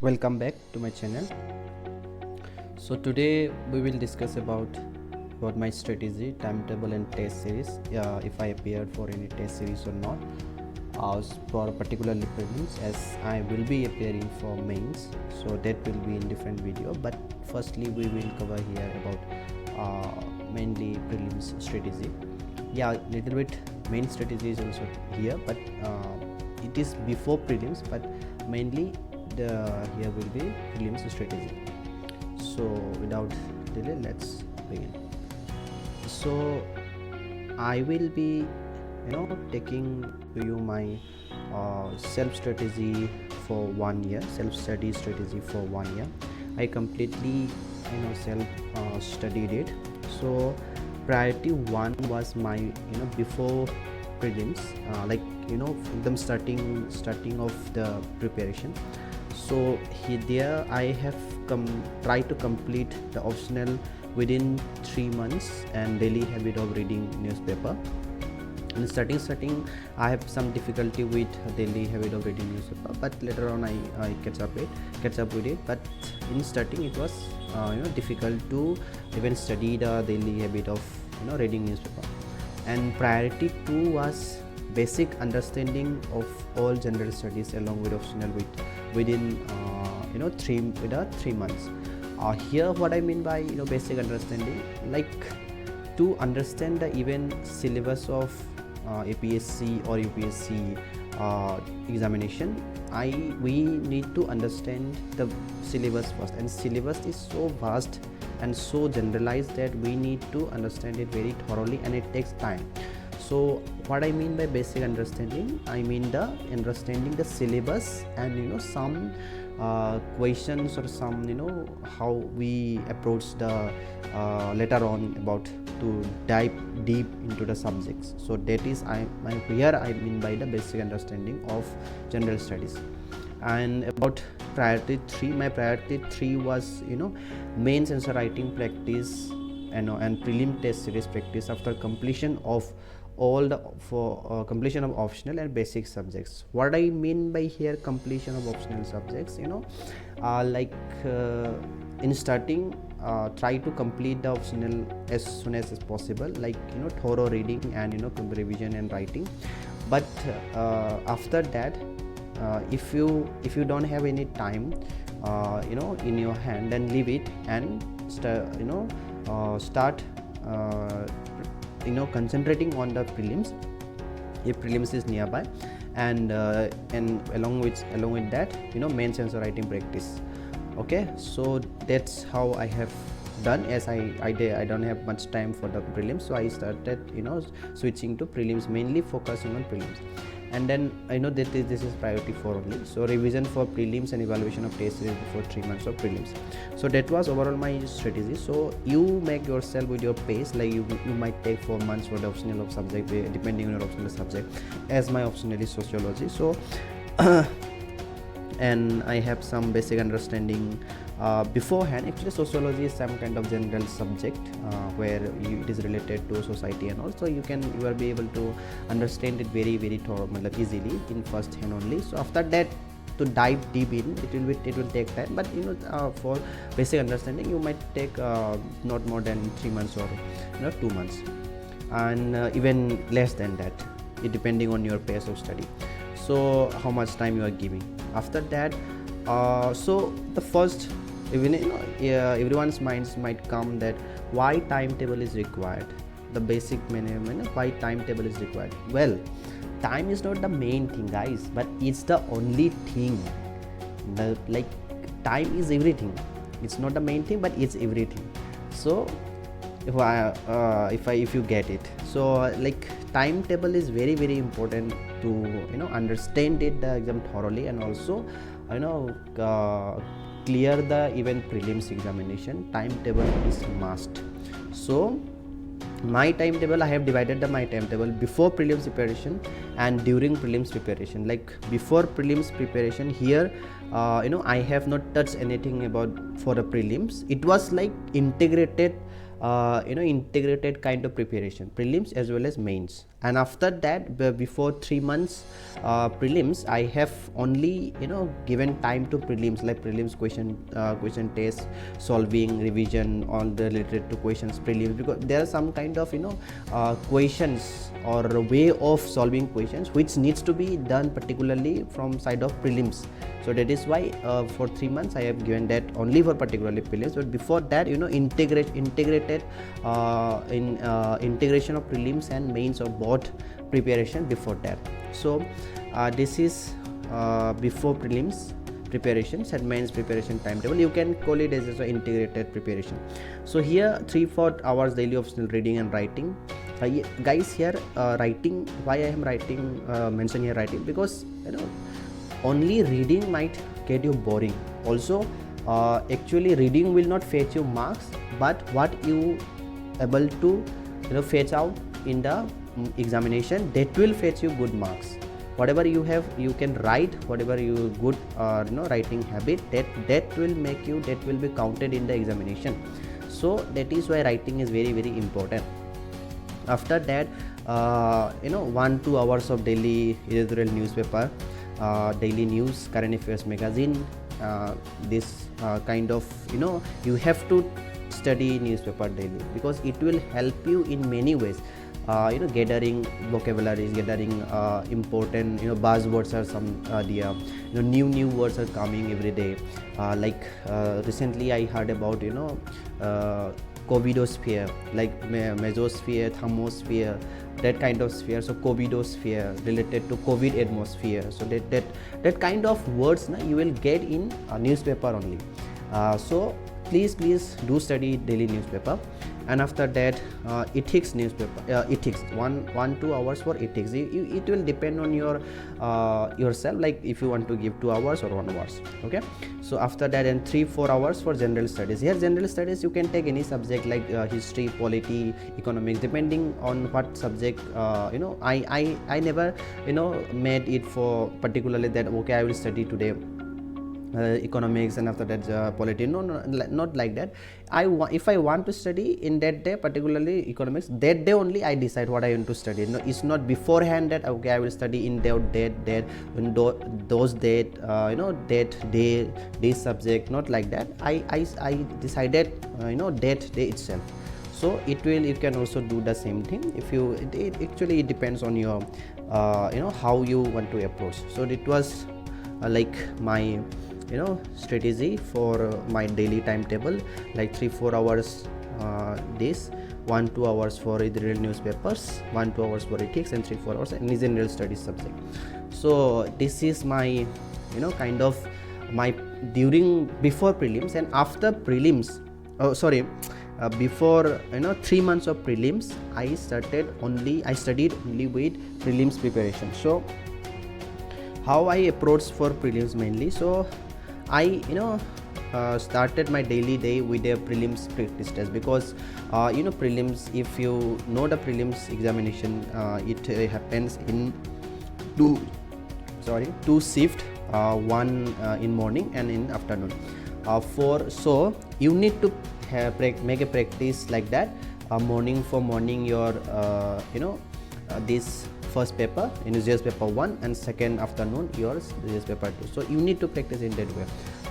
Welcome back to my channel. So today we will discuss about my strategy, timetable and test series, if I appeared for any test series or not, for particularly prelims, as I will be appearing for mains, so that will be in different video. But firstly we will cover here about mainly prelims strategy. Little bit main strategy is also here, but it is before prelims, but mainly here will be prelims strategy. So without delay, let's begin. So I will be taking to you my self strategy for 1 year, self study strategy for 1 year. I completely self studied it. So priority one was my before prelims, them starting of the preparation. So there I have tried to complete the optional within 3 months and daily habit of reading newspaper. In starting I have some difficulty with daily habit of reading newspaper, but later on I catch up with it. But in starting it was difficult to even study the daily habit of reading newspaper. And priority 2 was basic understanding of all general studies along with optional within 3 months. Here what I mean by basic understanding, like to understand the even syllabus of APSC or UPSC examination, we need to understand the syllabus first, and syllabus is so vast and so generalized that we need to understand it very thoroughly, and it takes time. So what I mean by basic understanding, I mean the understanding the syllabus and some questions or some how we approach the later on about to dive deep into the subjects. So that is here I mean by the basic understanding of general studies. And about priority 3, my priority 3 was mains answer writing practice and prelim test series practice after completion of all the completion of optional and basic subjects. What I mean by here completion of optional subjects, in starting try to complete the optional as soon as possible, like thorough reading and revision and writing. But after that, if you don't have any time in your hand, then leave it and start concentrating on the prelims if prelims is nearby, and along with that mains answer writing practice. Okay, so that's how I have done, as I don't have much time for the prelims, so I started switching to prelims, mainly focusing on prelims. And then I know that this is priority 4 only, so revision for prelims and evaluation of test series before 3 months of prelims. So that was overall my strategy. So you make yourself with your pace, like you might take 4 months for the optional of subject depending on your optional subject, as my optional is sociology. So and I have some basic understanding beforehand. Actually sociology is some kind of general subject where it is related to society, and also you will be able to understand it very thorough, easily in first hand only. So after that, to dive deep in, it will take time, but for basic understanding you might take not more than 3 months or 2 months, and even less than that, it depending on your pace of study. So how much time you are giving. After that, so the first, even everyone's minds might come that why timetable is required, the basic minimum, why timetable is required. Well, time is not the main thing, guys, but it's the only thing. Time is everything. It's not the main thing, but it's everything. So if you get it, so timetable is very important to understand it the exam thoroughly, and also clear the even prelims examination. Timetable is must. So my timetable, I have divided my timetable before prelims preparation and during prelims preparation. Like before prelims preparation, here I have not touched anything about for the prelims. It was like integrated integrated kind of preparation, prelims as well as mains. and after that before 3 months prelims, I have only given time to prelims, like prelims question test, solving, revision, all related to questions prelims, because there are some kind of questions or way of solving questions which needs to be done particularly from side of prelims. So that is why for 3 months I have given that only for particularly prelims. But before that, integrated integration of prelims and mains or both preparation before that. So this is before prelims preparations and mains preparation timetable. You can call it as an integrated preparation. So here 3-4 hours daily of reading and writing. Guys, here writing, why I am writing, mention here writing, because only reading might get you boring. Also actually reading will not fetch you marks, but what you able to fetch out in the examination, that will fetch you good marks. Whatever you have, you can write, whatever you good writing habit, that will make you, that will be counted in the examination. So that is why writing is very very important. After that 1-2 hours of daily editorial newspaper, daily news, current affairs magazine, this kind of you have to study newspaper daily, because it will help you in many ways. Gathering vocabularies, gathering important buzzwords or some idea, new words are coming every day. Like recently I heard about covidosphere, like mesosphere, thermosphere, that kind of sphere. So covidosphere related to COVID atmosphere. So that kind of words you will get in a newspaper only. So please do study daily newspaper. And after that ethics newspaper, ethics 1-2 hours for ethics. It will depend on your yourself, like if you want to give 2 hours or 1 hours. Okay, so after that, and 3-4 hours for general studies. Here general studies, you can take any subject like history, polity, economics, depending on what subject. I never made it for particularly that okay I will study today economics and after that polity. No, not like that. If I want to study in that day particularly economics, that day only I decide what I want to study. No, it's not beforehand that okay I will study in that those date that day, this subject. Not like that. I decided that day itself. So you can also do the same thing. If you it actually depends on your how you want to approach. So it was like my strategy for my daily timetable, like 3-4 hours days, 1-2 hours for editorial newspapers, 1-2 hours for ethics, and 3-4 hours in general studies subject. So this is my kind of my before prelims and after prelims. Before 3 months of prelims, I studied only with prelims preparation. So how I approach for prelims mainly. So I started my daily day with a prelims practice test, because prelims, if you know the prelims examination, it happens in two shift, one in morning and in afternoon. So you need to make a practice like that. Morning your this first paper in GS paper 1, and second afternoon yours GS paper 2. So you need to practice in that way.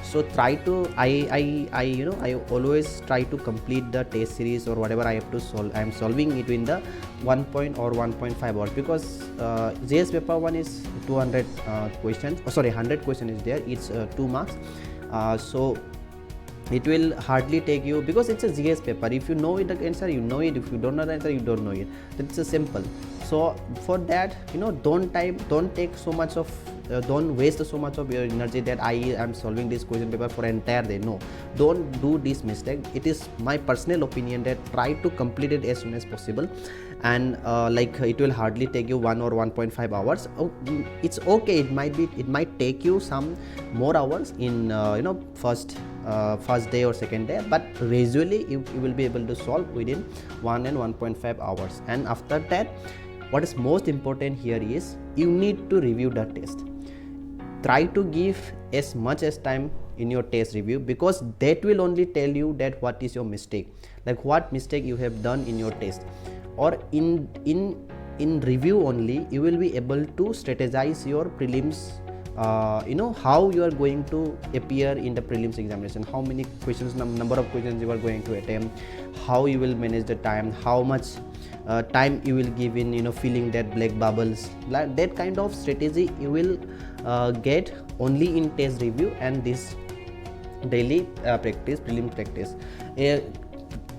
So try to I always try to complete the test series or whatever I have to solve. I am solving it in the 1 or 1.5 hours, because GS paper 1 is 200 questions. 100 question is there. It's 2 marks. So it will hardly take you, because it's a GS paper. If you know it, the answer you know it. If you don't know the answer, you don't know it. That's a simple. So for that, don't take so much of don't waste so much of your energy that I am solving this question paper for entire day. No, don't do this mistake. It is my personal opinion that try to complete it as soon as possible, and like it will hardly take you 1 or 1.5 hours. It's okay. It might take you some more hours in first day or second day, but gradually you will be able to solve within 1 and 1.5 hours. And after that, what is most important here is you need to review the test. Try to give as much as time in your test review, because that will only tell you that what is your mistake, like what mistake you have done in your test, or in in review only you will be able to strategize your prelims, how you are going to appear in the prelims examination, how many questions, number of questions you are going to attempt, how you will manage the time, how much time you will give in filling that black bubbles. That kind of strategy you will get only in test review and this daily practice, prelim practice.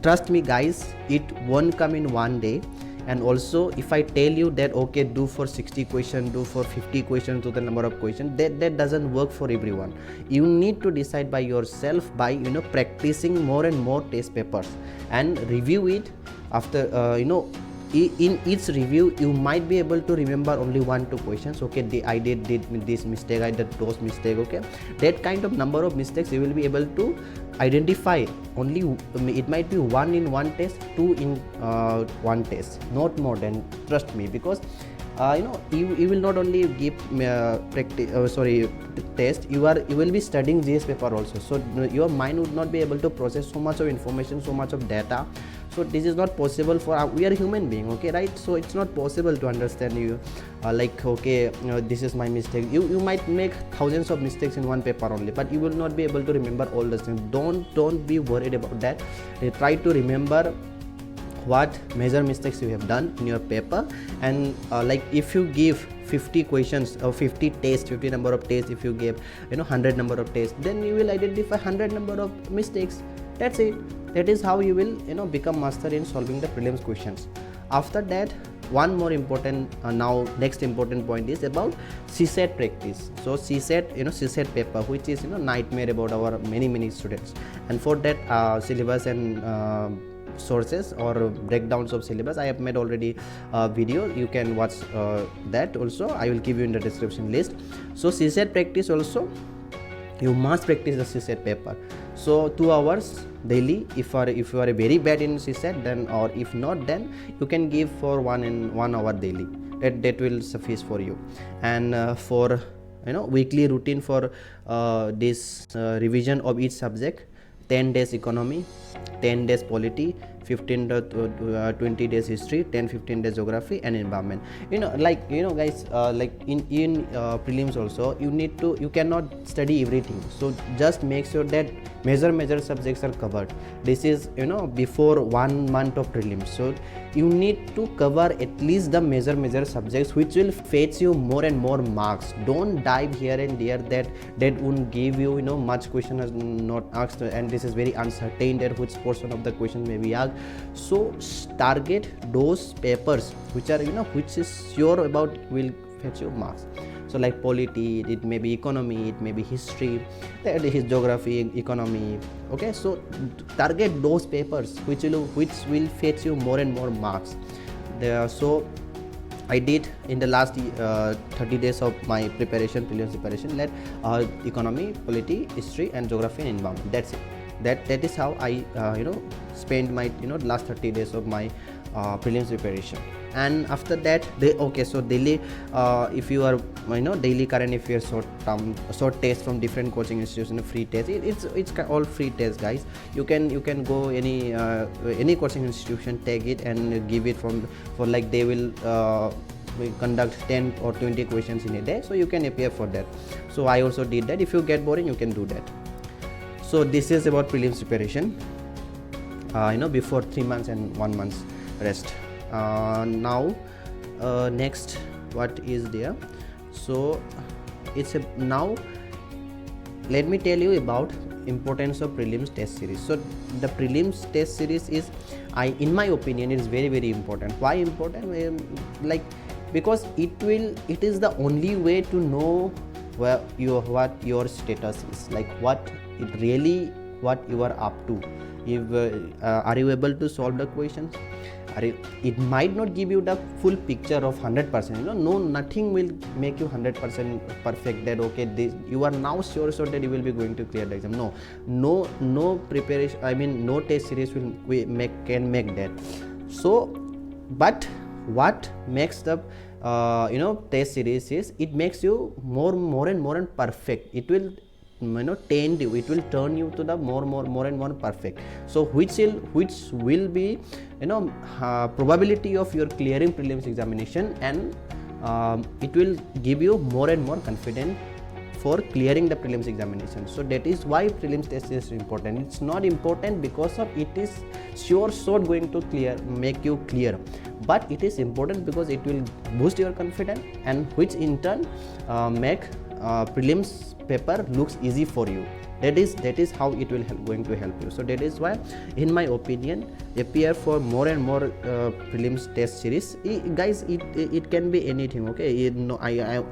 Trust me guys, it won't come in one day. And also if I tell you that okay, do for 60 questions, do for 50 questions, to the number of questions, that doesn't work for everyone. You need to decide by yourself by practicing more and more test papers and review it. After in each review you might be able to remember only 1-2 questions. Okay, I did this mistake, I did those mistake. Okay, that kind of number of mistakes you will be able to identify. Only it might be 1 in 1 test, 2 in 1 test, not more than. Trust me, because you will not only give test, you will be studying GS paper also, so your mind would not be able to process so much of information, so much of data. So this is not possible for we are human being, okay, right? So it's not possible to understand you like okay, this is my mistake. You might make thousands of mistakes in one paper only, but you will not be able to remember all the things. Don't be worried about that. Try to remember what major mistakes you have done in your paper. And like if you give 50 questions or 50 tests, 50 number of tests, if you give 100 number of tests, then you will identify 100 number of mistakes. That's it. That is how you will become master in solving the prelims questions. After that, one more important next important point is about CSAT practice. So CSAT, CSAT paper, which is nightmare about our many students. And for that syllabus and sources or breakdowns of syllabus, I have made already a video. You can watch that also. I will give you in the description list. So CSAT practice also, you must practice the CSAT paper. So 2 hours daily. If you are very bad in CSAT, then, or if not, then you can give for 1 hour daily. That will suffice for you. And for weekly routine for this revision of each subject: 10 days economy, 10 days polity, 15 to 20 days history, 10-15 days geography and environment. Guys, like in prelims also, you cannot study everything. So just make sure that major subjects are covered. This is before 1 month of prelims, so you need to cover at least the major subjects, which will fetch you more and more marks. Don't dive here and there, that won't give you much question has not asked, and this is very uncertain that which portion of the question may be asked. So target those papers which are which is sure about will fetch you marks. So like polity, it may be economy, it may be history, his geography, economy. Okay, so target those papers which will fetch you more and more marks. So I did in the last 30 days of my prelims preparation, let economy, polity, history and geography and environment. That's it. That is how I spent my last 30 days of my prelims preparation. And after that, so daily, if you are daily current affairs short test from different coaching institutions, free test, it's all free test, guys. You can go any coaching institution, take it and give it for like they will conduct 10 or 20 questions in a day, so you can appear for that. So I also did that. If you get boring, you can do that. So this is about prelims preparation before 3 months and 1 month's rest. Now next, what is there? So it's now let me tell you about importance of prelims test series. So the prelims test series is, in my opinion, it is very important. Why important? Because it is the only way to know what your status is, like what you are up to. If are you able to solve the questions? It might not give you the full picture of 100%. Nothing will make you 100% perfect, that okay, you are now sure that you will be going to clear the exam. No preparation, no test series can make that. So but what makes the test series is, it makes you more and perfect. It will tend you, it will turn you to the more and more perfect. So which will be probability of your clearing prelims examination, and it will give you more and more confidence for clearing the prelims examination. So that is why prelims test is important. It's not important because of it is sure going to make you clear, but it is important because it will boost your confidence, and which in turn make prelims paper looks easy for you. That is how it will going to help you. So that is why, in my opinion, appear for more and more prelims test series. Guys, it can be anything, okay?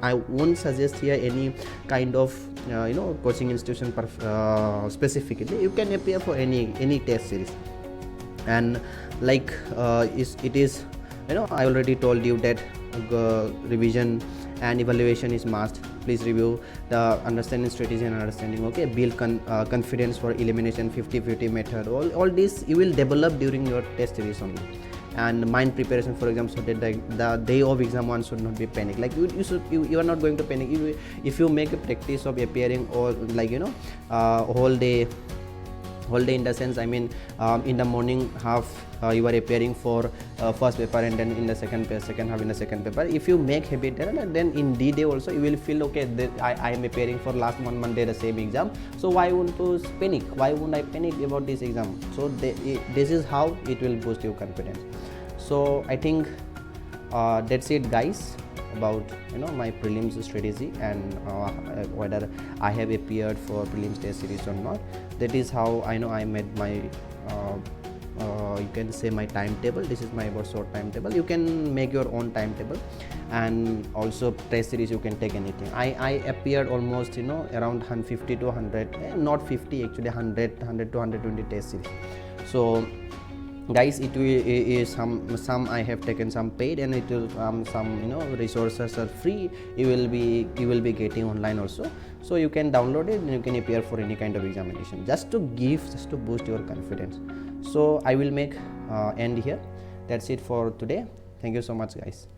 I won't suggest here any kind of coaching institution specifically. You can appear for any test series, and like it is I already told you that revision and evaluation is must. Please review the understanding strategy and understanding, okay? Build confidence for elimination 50-50 method. All this you will develop during your test series only. And mind preparation for exam, so that the day of exam one should not be panic. Like you are not going to panic if you make a practice of appearing, or like whole day in the sense, I mean, in the morning half you are appearing for first paper, and then in the second half in the second paper. If you make habit, then in D-Day also you will feel, okay, I am appearing for last 1 Monday the same exam, so why won't I panic? Why won't I panic about this exam? So this is how it will boost your confidence. So I think that's it, guys, about my prelims strategy, and whether I have appeared for prelims test series or not. That is how I made my you can say my timetable. This is my about short timetable. You can make your own timetable, and also test series you can take anything. I appeared almost around 150 to 100, not 50 actually, 100 to 120 test series. So guys, it is some I have taken some paid, and it will some resources are free. You will be getting online also, so you can download it and you can appear for any kind of examination, just to boost your confidence. So I will make end here. That's it for today. Thank you so much, guys.